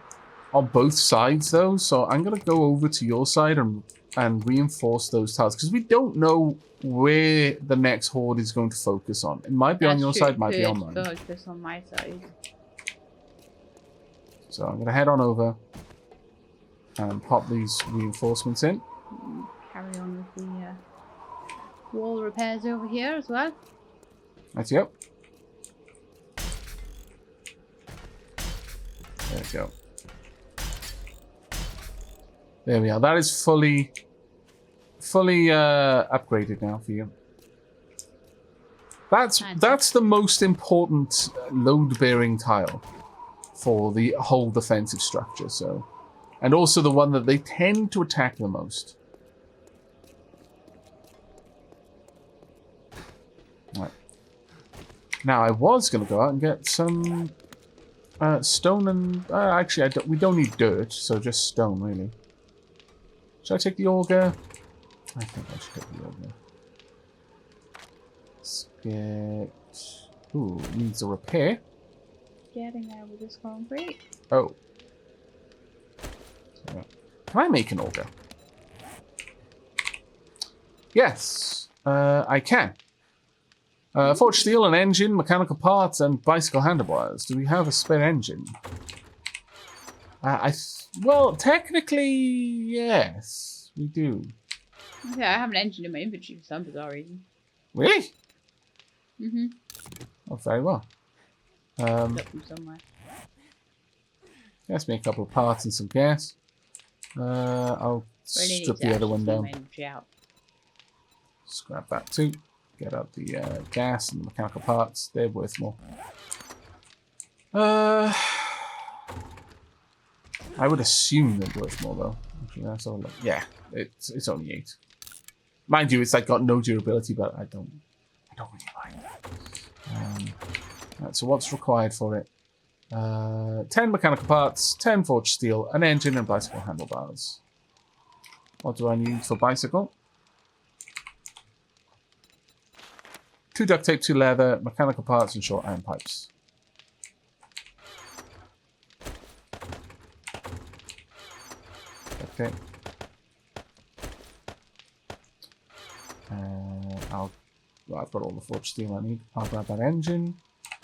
both sides, though. So I'm going to go over to your side and reinforce those tiles. Because we don't know where the next horde is going to focus on. It might be on your side, might be on mine. Focus on my side. So I'm going to head on over and pop these reinforcements in. Carry on with the wall repairs over here as well. Right, yep. There we go. There we are. That is fully upgraded now for you. That's the most important load-bearing tile for the whole defensive structure. So, and also the one that they tend to attack the most. Right. Now I was going to go out and get some stone and actually we don't need dirt, so just stone really. Should I take the auger? I think I should take the auger. Let's get... Ooh, needs a repair. Getting there with this concrete. Oh. So, can I make an auger? Yes, I can. Forged steel, an engine, mechanical parts, and bicycle handlebars. Do we have a spare engine? Well, technically, yes, we do. Okay, I have an engine in my inventory for some bizarre reason. Really? Mm-hmm. Oh, very well. Look from somewhere. Gas me a couple of parts and some gas. I'll Really strip the other one down. out. Scrap that too. Get out the gas and the mechanical parts. They're worth more. I would assume they're worth more though. Actually, that's all. Yeah, it's only 8. Mind you, it's like got no durability, but I don't really mind that. Right, so what's required for it? 10 mechanical parts, 10 forged steel, an engine, and bicycle handlebars. What do I need for bicycle? 2 duct tape, 2 leather, mechanical parts, and short iron pipes. Okay. I've got all the forged steel I need. I'll grab that engine.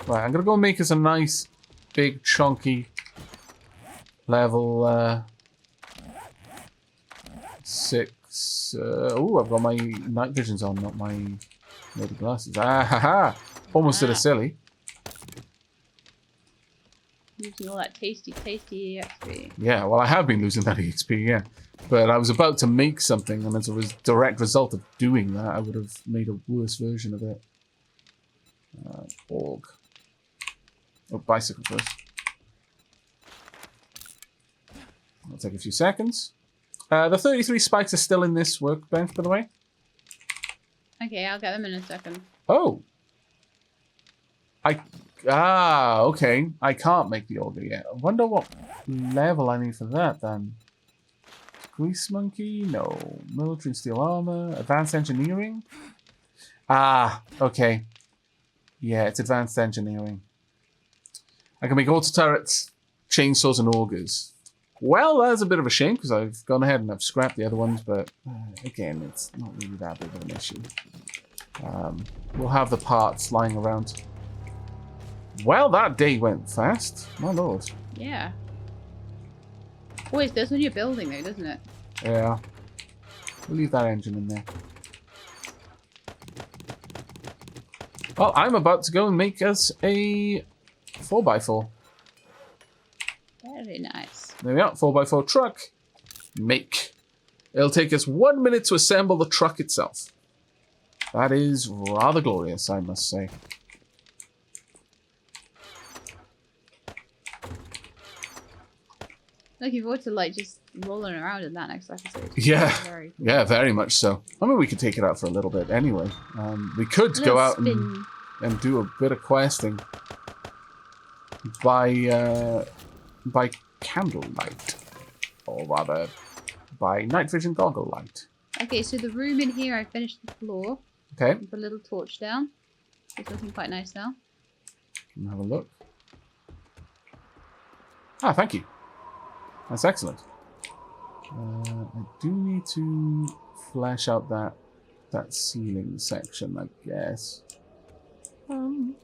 Right, I'm going to go make us a nice, big, chunky level 6. Oh, I've got my night visions on, not my lady glasses. Ah, ha, ha. Almost did a silly. Using all that tasty EXP. Yeah, well, I have been losing that EXP, yeah. But I was about to make something, and as a direct result of doing that, I would have made a worse version of it. Org. Oh, bicycle first. It'll take a few seconds. The 33 spikes are still in this workbench, by the way. Okay, I'll get them in a second. Oh. Okay. I can't make the auger yet. I wonder what level I need for that, then. Grease monkey? No. Military steel armor? Advanced engineering? Ah, okay. Yeah, it's advanced engineering. I can make auto turrets, chainsaws, and augers. Well, that's a bit of a shame, because I've gone ahead and I've scrapped the other ones, but again, it's not really that big of an issue. We'll have the parts lying around. Well, that day went fast. My lord. Yeah. Always does when you're building, though, doesn't it? Yeah. We'll leave that engine in there. Well, I'm about to go and make us a 4x4. Very nice. There we are, 4x4 truck. Make. It'll take us 1 minute to assemble the truck itself. That is rather glorious, I must say. Looking forward to like just rolling around in that next episode. Yeah, very cool. Yeah, very much so. I mean, we could take it out for a little bit anyway. We could go out and do a bit of questing by candlelight, or rather, by night vision goggle light. Okay, so the room in here, I finished the floor. Okay. Put a little torch down. It's looking quite nice now. Can have a look. Ah, thank you. That's excellent. I do need to flesh out that ceiling section, I guess. Or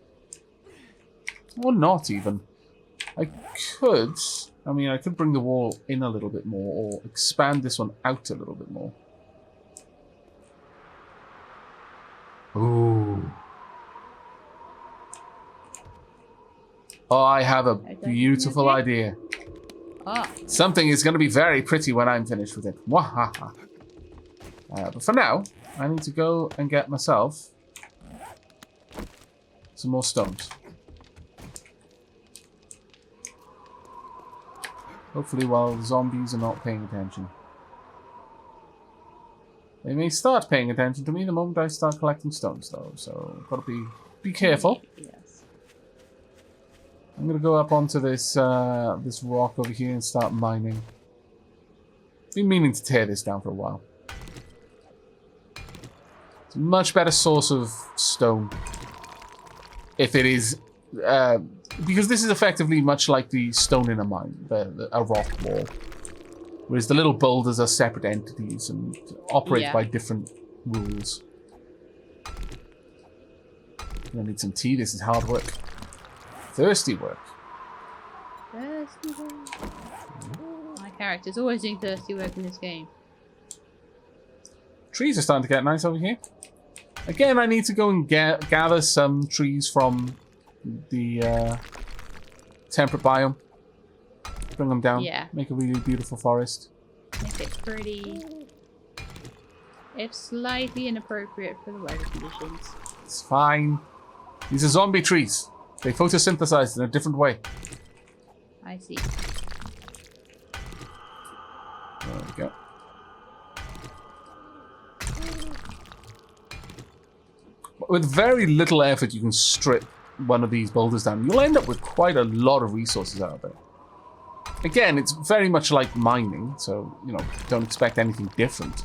not even. I could bring the wall in a little bit more, or expand this one out a little bit more. Ooh. Oh, I have a beautiful idea. Ah. Something is going to be very pretty when I'm finished with it. Wahaha. But for now, I need to go and get myself some more stones. Hopefully while zombies are not paying attention. They may start paying attention to me the moment I start collecting stones, though, so gotta be careful. Yes. I'm gonna go up onto this this rock over here and start mining. Been meaning to tear this down for a while. It's a much better source of stone. If it is, because this is effectively much like the stone in a mine, a rock wall. Whereas the little boulders are separate entities and operate by different rules. I need some tea. This is hard work. Thirsty work. Thirsty work. My character's always doing thirsty work in this game. Trees are starting to get nice over here. Again, I need to go and gather some trees from the temperate biome. Bring them down. Yeah. Make a really beautiful forest. Make it pretty. If slightly inappropriate for the weather conditions. It's fine. These are zombie trees. They photosynthesize in a different way. I see. There we go. With very little effort, you can strip one of these boulders down. You'll end up with quite a lot of resources out of it. Again, it's very much like mining, so, you know, don't expect anything different.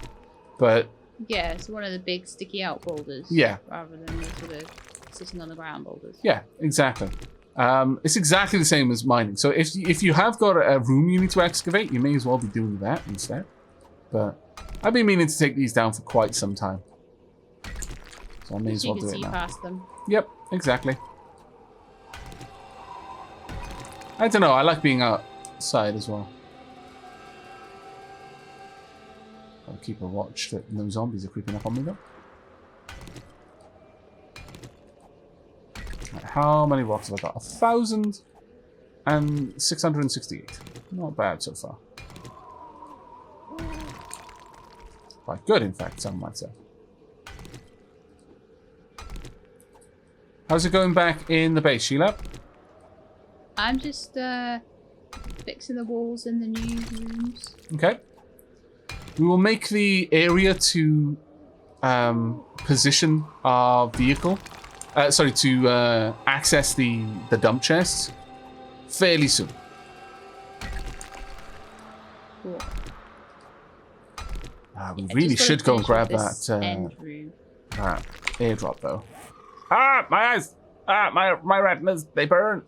But... yeah, it's one of the big sticky out boulders. Yeah. Rather than the sort of sitting on the ground boulders. Yeah, exactly. It's exactly the same as mining. So if you have got a room you need to excavate, you may as well be doing that instead. But I've been meaning to take these down for quite some time. So I may as well do it now. You can see past them. Yep, exactly. I don't know, I like being outside as well. I'll keep a watch that no zombies are creeping up on me though. Right, how many rocks have I got? 1,668. Not bad so far. Quite good, in fact, some might say. How's it going back in the base, Shelab? I'm just fixing the walls in the new rooms. Okay. We will make the area to position our vehicle. To access the dump chests fairly soon. Cool. We really should go and grab that airdrop though. Ah, my eyes! Ah, my retinas, they burn.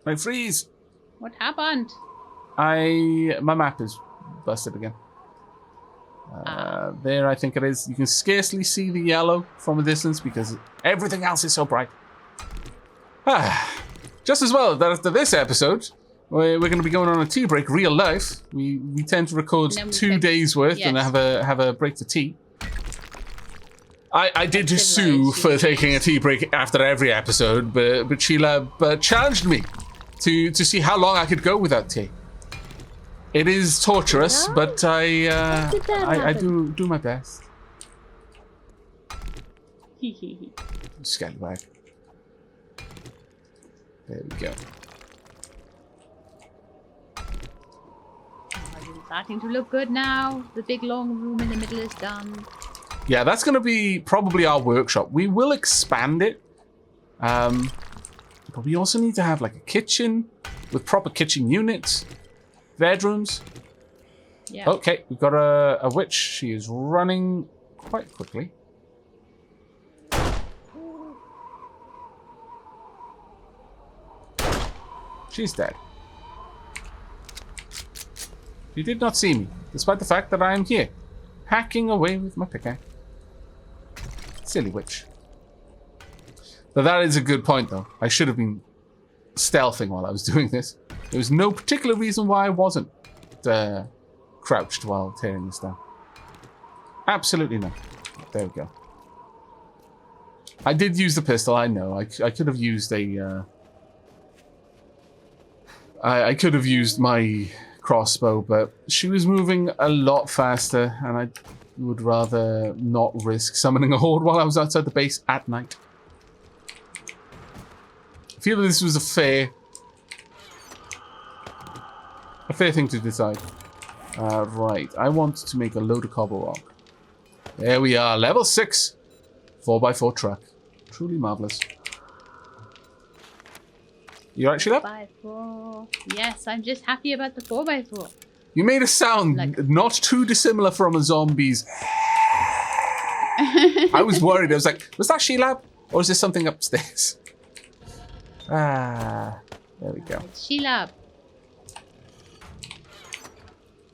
They freeze. What happened? My map is busted again. There, I think it is. You can scarcely see the yellow from a distance because everything else is so bright. Just as well that after this episode, we're going to be going on a tea break, real life. We tend to record 2 days worth and have a break for tea. I did sue for taking a tea break after every episode, but Shelab challenged me to see how long I could go without tea. It is torturous, but I do my best. Scallywag. There we go. It's starting to look good now. The big long room in the middle is done. Yeah, that's going to be probably our workshop. We will expand it. But we also need to have like a kitchen with proper kitchen units. Bedrooms. Yeah. Okay, we've got a witch. She is running quite quickly. She's dead. She did not see me, despite the fact that I am here, hacking away with my pickaxe. Silly witch. But that is a good point, though. I should have been stealthing while I was doing this. There was no particular reason why I wasn't crouched while tearing this down. Absolutely none. There we go. I did use the pistol, I know. I could have used a... I could have used my crossbow, but she was moving a lot faster, and I would rather not risk summoning a horde while I was outside the base at night. I feel that this was a fair thing to decide. Right, I want to make a load of cobble rock. There we are, level 6 4x4 truck. Truly marvelous. You right, Shelab? 4x4. Yes, I'm just happy about the 4x4. You made a sound not too dissimilar from a zombie's. I was worried. I was like, was that Shelab? Or is this something upstairs? There we go. It's Shelab.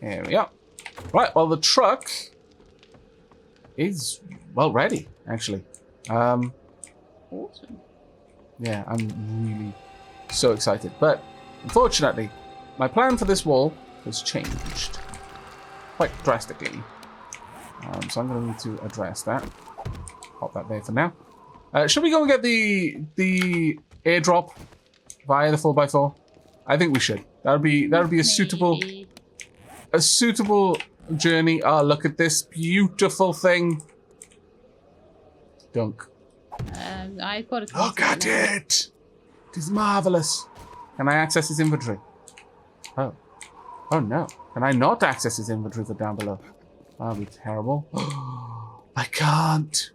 There we go. Right, well, the truck is, well, ready, actually. Awesome. Yeah, I'm really so excited. But, unfortunately, my plan for this wall has changed quite drastically. So I'm going to need to address that. Pop that there for now. Should we go and get the airdrop via the 4x4? I think we should. That'd be a suitable journey. Oh, look at this beautiful thing. Dunk. I've got a Look at it! It is marvelous. Can I access his inventory? Oh. Oh no. Can I not access his inventory from down below? That'll be terrible. I can't.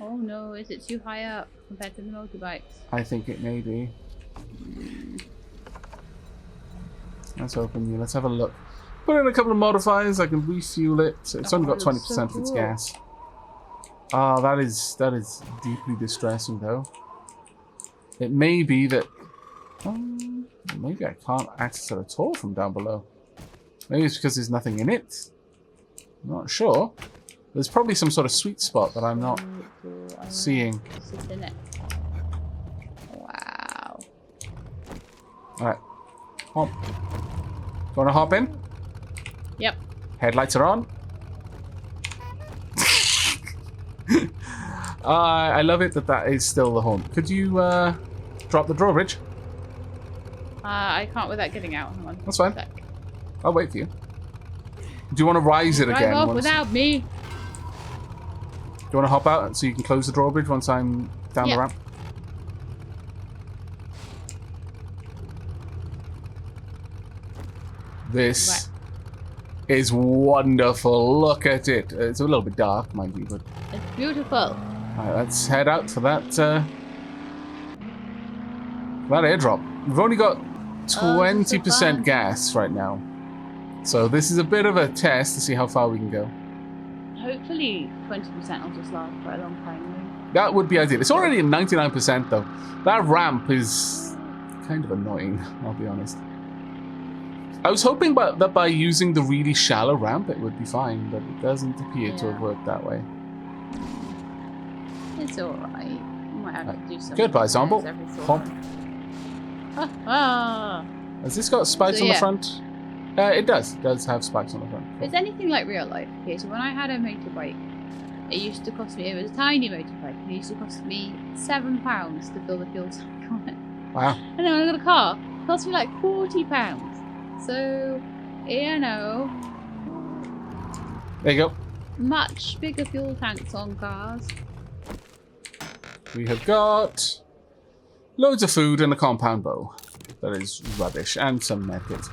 Oh no, is it too high up compared to the motorbikes? I think it may be. Let's open you. Let's have a look. Put in a couple of modifiers. I can refuel it. It's only got 20% of its gas. Ah, that is deeply distressing, though. It may be that... maybe I can't access it at all from down below. Maybe it's because there's nothing in it. I'm not sure. There's probably some sort of sweet spot that I'm not seeing. Sit in it. Wow. Alright. Hop. Want to hop in? Yep. Headlights are on. I love it that is still the haunt. Could you drop the drawbridge? I can't without getting out. Hang on. That's fine. I'll wait for you. Do you want to rise it again? Drive off without me. Do you want to hop out so you can close the drawbridge once I'm down the ramp? This is wonderful. Look at it. It's a little bit dark, mind you, but it's beautiful. Alright, let's head out for that airdrop. We've only got 20% gas right now, so this is a bit of a test to see how far we can go. Hopefully 20% will just last for a long time. That would be ideal. It's already at 99% though. That ramp is kind of annoying, I'll be honest. I was hoping that by using the really shallow ramp it would be fine, but it doesn't appear to have worked that way. It's alright. You might have to do something. Goodbye, Zombo. Hop. Has this got spikes on the front? It does. It does have spikes on the front. It's anything like real life. Okay, so when I had a motorbike, it used to cost me, it was a tiny motorbike, and it used to cost me £7 to fill the fuel tank on it. Wow. And then when I got a car, it cost me like £40. So, you know. There you go. Much bigger fuel tanks on cars. We have got loads of food and a compound bow. That is rubbish. And some medkits.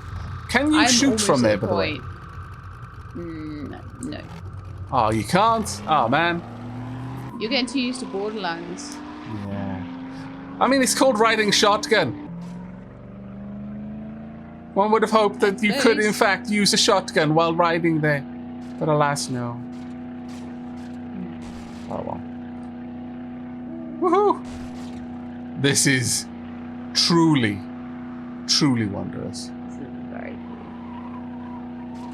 Can you shoot from there, by the way? No. Oh, you can't? Oh, man. You're getting too used to Borderlands. Yeah. I mean, it's called riding shotgun. One would have hoped that you could, in fact, use a shotgun while riding there. But alas, no. Oh, well. Woohoo! This is truly, truly wondrous. This is very cool.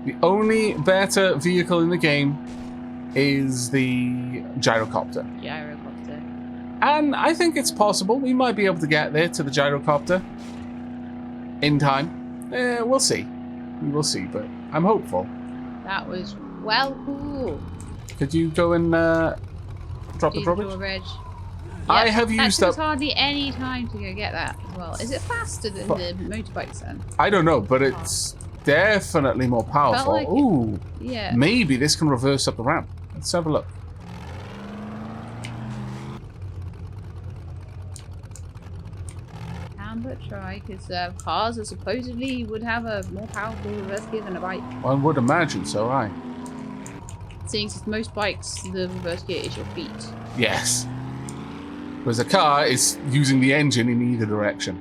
The only better vehicle in the game is the gyrocopter. Gyrocopter. And I think it's possible we might be able to get there to the gyrocopter in time. We'll see. We will see, but I'm hopeful. That was well cool. Could you go and drop the drawbridge? Yep, I have used that. Hardly any time to go get that as well. Is it faster than the motorbikes then? I don't know, but it's definitely more powerful. Like ooh. Yeah. Maybe this can reverse up the ramp. Let's have a look. But try, because cars are supposedly would have a more powerful reverse gear than a bike. One would imagine so, aye. Seeing as most bikes, the reverse gear is your feet. Yes. Whereas a car is using the engine in either direction.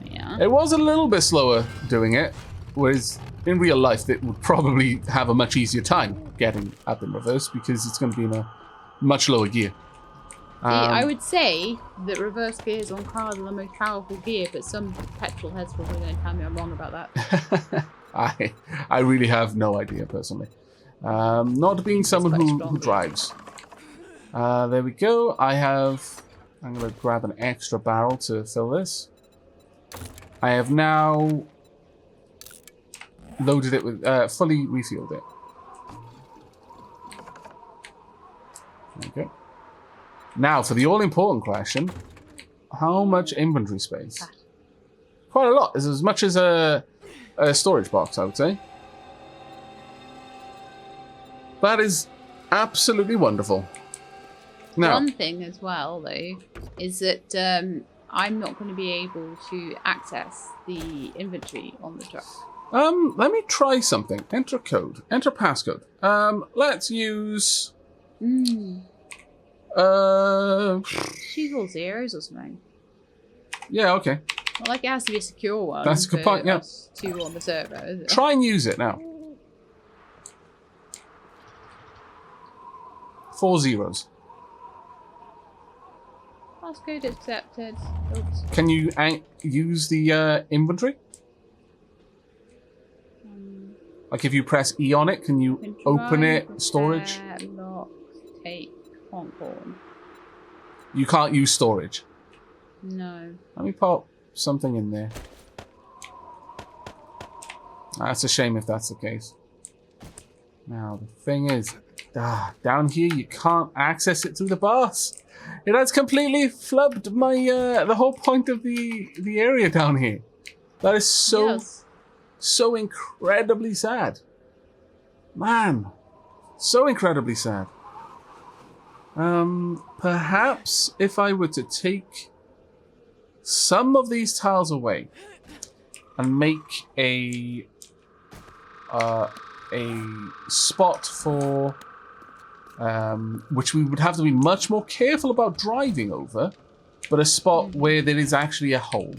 Yeah. It was a little bit slower doing it, whereas in real life it would probably have a much easier time getting up in reverse because it's going to be in a much lower gear. I would say that reverse gears on cars are the most powerful gear, but some petrol heads probably going to tell me I'm wrong about that. I really have no idea personally. Not being someone who drives. There we go. I'm going to grab an extra barrel to fill this. I have now loaded it with, fully refueled it. There we go. Now, for the all-important question, How much inventory space? Quite a lot. It's as much as a storage box, I would say. That is absolutely wonderful. Now, one thing as well, though, is that I'm not going to be able to access the inventory on the truck. let me try something. Enter code. Enter passcode. Let's use... Choose all zeros or something. Yeah, okay. Not like it has to be a secure one. That's a good point, yeah. Two on the server, is it? Try and use it now. 4 zeros. Passcode accepted. Oops. Can you use the inventory? Like if you press E on it, can you open it, storage? Lock, take, Concord. You can't use storage. No. Let me pop something in there. That's a shame if that's the case. Now, the thing is, down here you can't access it through the bars. It has completely flubbed my the whole point of the area down here. That is so incredibly sad. Man, so incredibly sad. Perhaps if I were to take some of these tiles away and make a spot for which we would have to be much more careful about driving over, but a spot where there is actually a hole.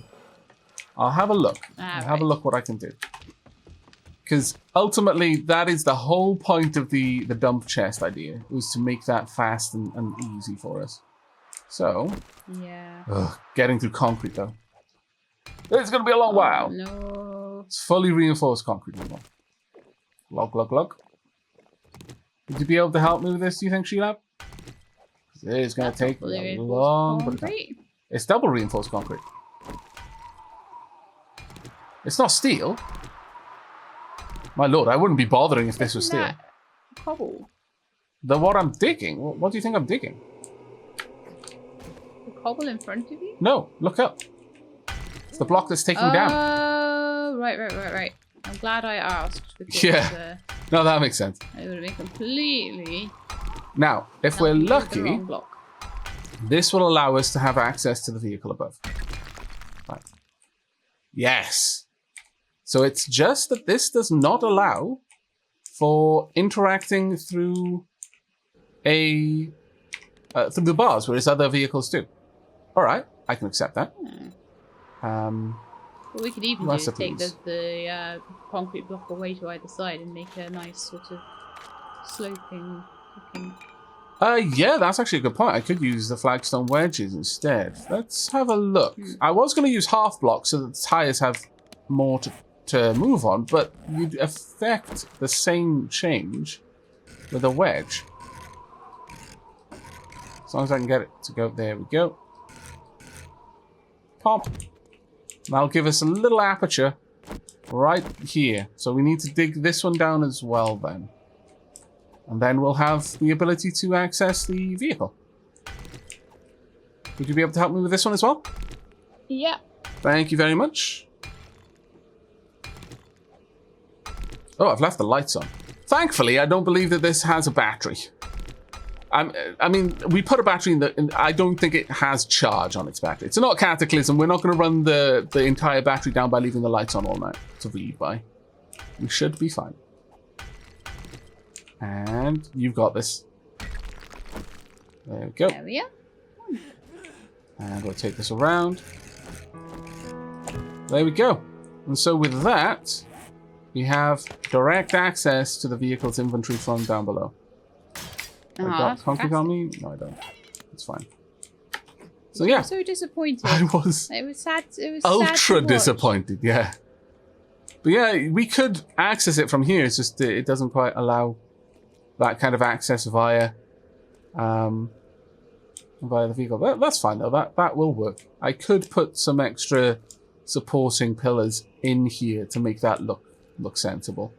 I'll have a look. Have a look what I can do. Because ultimately, that is the whole point of the dump chest idea, was to make that fast and easy for us. So, yeah. Getting through concrete though. It's going to be a long while. No. It's fully reinforced concrete anymore. Log. Would you be able to help me with this, do you think, Shelab? It's going to take a long time. It's double reinforced concrete. It's not steel. My lord, I wouldn't be bothering if this was steel. Cobble. The what I'm digging? What do you think I'm digging? The cobble in front of you? No, look up. It's the block that's taking down. Oh, right. I'm glad I asked. Because, yeah. No, that makes sense. It would have been completely... Now, if we're lucky, this will allow us to have access to the vehicle above. Right. Yes. So it's just that this does not allow for interacting through through the bars, whereas other vehicles do. All right, I can accept that. What we could even do is take the concrete block away to either side and make a nice sort of sloping looking. Yeah, that's actually a good point. I could use the flagstone wedges instead. Let's have a look. I was going to use half blocks so that the tires have more to move on, but you'd affect the same change with a wedge. As long as I can get it to go, there we go. Pop. That'll give us a little aperture right here. So we need to dig this one down as well then. And then we'll have the ability to access the vehicle. Would you be able to help me with this one as well? Yeah. Thank you very much. Oh, I've left the lights on. Thankfully, I don't believe that this has a battery. I mean, we put a battery in the... I don't think it has charge on its battery. It's not Cataclysm. We're not going to run the entire battery down by leaving the lights on all night to read by. We should be fine. And you've got this. There we go. There we are. And we'll take this around. There we go. And so with that, we have direct access to the vehicle's inventory from down below. I got concrete on me? No, I don't. It's fine. So yeah. I'm so disappointed. I was. It was sad. It was ultra sad disappointed. Yeah. But yeah, we could access it from here. It's just it doesn't quite allow that kind of access via the vehicle. That's fine though. That will work. I could put some extra supporting pillars in here to make that look sensible.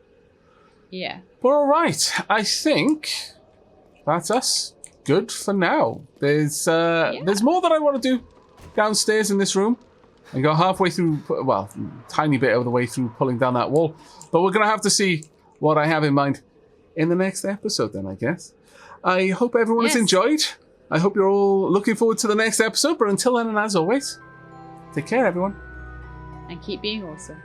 Yeah. But all right, I think that's us. Good for now. There's more that I want to do downstairs in this room. I got halfway through, well, tiny bit of the way through pulling down that wall. But we're going to have to see what I have in mind in the next episode then, I guess. I hope everyone has enjoyed. I hope you're all looking forward to the next episode. But until then, and as always, take care, everyone. And keep being awesome.